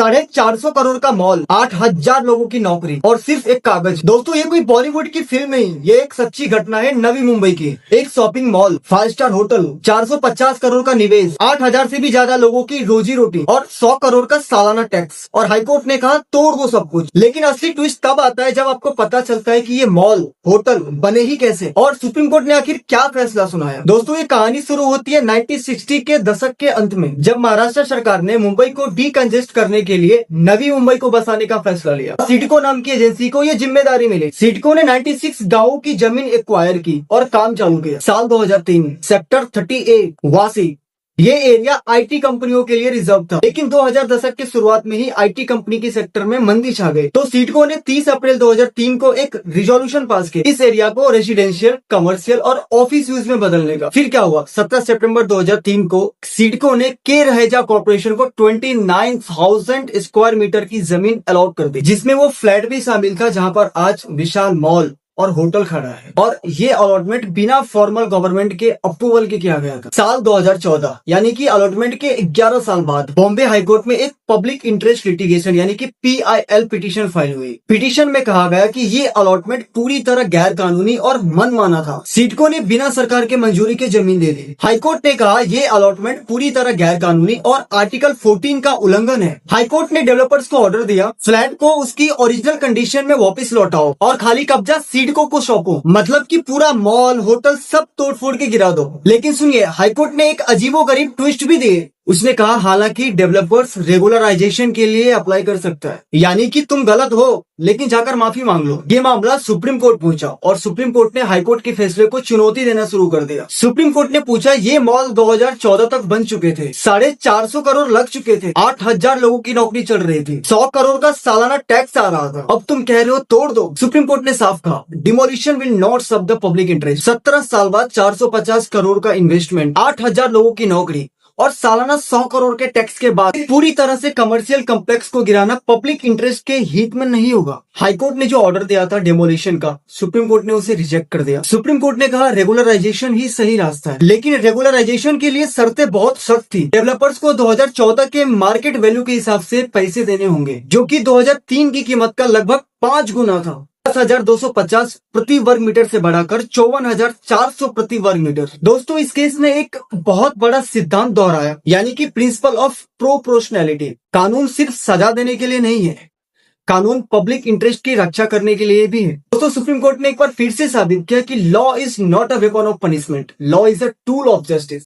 450 करोड़ का मॉल, 8,000 लोगों की नौकरी और सिर्फ एक कागज। दोस्तों ये कोई बॉलीवुड की फिल्म नहीं, ये एक सच्ची घटना है नवी मुंबई की। एक shopping mall, 5 star hotel, 450 crore का निवेश, 8,000 से भी ज्यादा लोगों की रोजी रोटी और 100 करोड़ का सालाना टैक्स। और हाईकोर्ट ने कहा तोड़ दो सब कुछ। लेकिन असली ट्विस्ट तब आता है जब आपको पता चलता है कि ये मॉल होटल बने ही कैसे और सुप्रीम कोर्ट ने आखिर क्या फैसला सुनाया। दोस्तों ये कहानी शुरू होती है 1960 के दशक के अंत में, जब महाराष्ट्र सरकार ने मुंबई को डीकंजेस्ट करने के लिए नवी मुंबई को बसाने का फैसला लिया। सिडको नाम की एजेंसी को ये जिम्मेदारी मिली। सिडको ने 96 गांवों की जमीन एक्वायर की और काम चालू किया। साल 2003 सेक्टर 38 वासी, ये एरिया आईटी कंपनियों के लिए रिजर्व था, लेकिन 2000 दशक की शुरुआत में ही आईटी कंपनी के सेक्टर में मंदी छा गई। तो सिडको ने 30 अप्रैल 2003 को एक रिजोल्यूशन पास किया इस एरिया को रेजिडेंशियल, कमर्शियल और ऑफिस यूज में बदलने का। फिर क्या हुआ, 17 सितंबर 2003 को सिडको ने के रहेजा कॉर्पोरेशन को 29,000 स्क्वायर मीटर की जमीन अलॉट कर दी, जिसमें वो फ्लैट भी शामिल था जहां पर आज विशाल मॉल और होटल खड़ा है। और ये अलॉटमेंट बिना फॉर्मल गवर्नमेंट के अप्रूवल के किया गया था। साल 2014 यानी कि अलॉटमेंट के 11 साल बाद बॉम्बे हाईकोर्ट में एक पब्लिक इंटरेस्ट लिटिगेशन यानी कि PIL पिटीशन फाइल हुई। पिटीशन में कहा गया कि ये अलॉटमेंट पूरी तरह गैर कानूनी और मनमाना था। सिडको ने बिना सरकार के मंजूरी के जमीन दे दी। हाईकोर्ट ने कहा ये अलॉटमेंट पूरी तरह गैर कानूनी और आर्टिकल 14 का उल्लंघन है। हाईकोर्ट ने डेवलपर्स को ऑर्डर दिया, फ्लैट को उसकी ओरिजिनल कंडीशन में वापस लौटाओ और खाली कब्जा सिडको को सौंपो, मतलब कि पूरा मॉल होटल सब तोड़ फोड़ के गिरा दो। लेकिन सुनिए, हाईकोर्ट ने एक अजीबोगरीब ट्विस्ट भी दिए। उसने कहा हालांकि डेवलपर्स रेगुलराइजेशन के लिए अप्लाई कर सकता है, यानी कि तुम गलत हो लेकिन जाकर माफी मांग लो। ये मामला सुप्रीम कोर्ट पहुंचा और सुप्रीम कोर्ट ने हाईकोर्ट के फैसले को चुनौती देना शुरू कर दिया। सुप्रीम कोर्ट ने पूछा ये मॉल 2014 तक बन चुके थे, 450 करोड़ लग चुके थे, 8,000 लोगों की नौकरी चल रही थी, 100 करोड़ का सालाना टैक्स आ रहा था, अब तुम कह रहे हो तोड़ दो। सुप्रीम कोर्ट ने साफ कहा demolition will not serve the public interest. 17 साल बाद 450 करोड़ का इन्वेस्टमेंट, 8,000 लोगों की नौकरी और सालाना 100 करोड़ के टैक्स के बाद पूरी तरह से कमर्शियल कॉम्प्लेक्स को गिराना पब्लिक इंटरेस्ट के हित में नहीं होगा। हाईकोर्ट ने जो ऑर्डर दिया था डेमोलिशन का, सुप्रीम कोर्ट ने उसे रिजेक्ट कर दिया। सुप्रीम कोर्ट ने कहा रेगुलराइजेशन ही सही रास्ता है, लेकिन रेगुलराइजेशन के लिए शर्तें बहुत सख्त थी। डेवलपर्स को 2014 के मार्केट वैल्यू के हिसाब से पैसे देने होंगे, जो कि 2003 की कीमत का लगभग 5 गुना था। 10,250 प्रति वर्ग मीटर से बढ़ाकर 54,400 प्रति वर्ग मीटर। दोस्तों इस केस ने एक बहुत बड़ा सिद्धांत दोहराया, यानी कि प्रिंसिपल ऑफ प्रोपोर्शनैलिटी। कानून सिर्फ सजा देने के लिए नहीं है, कानून पब्लिक इंटरेस्ट की रक्षा करने के लिए भी है। दोस्तों सुप्रीम कोर्ट ने एक बार फिर से साबित किया कि law is not a weapon of punishment, law is a tool of justice.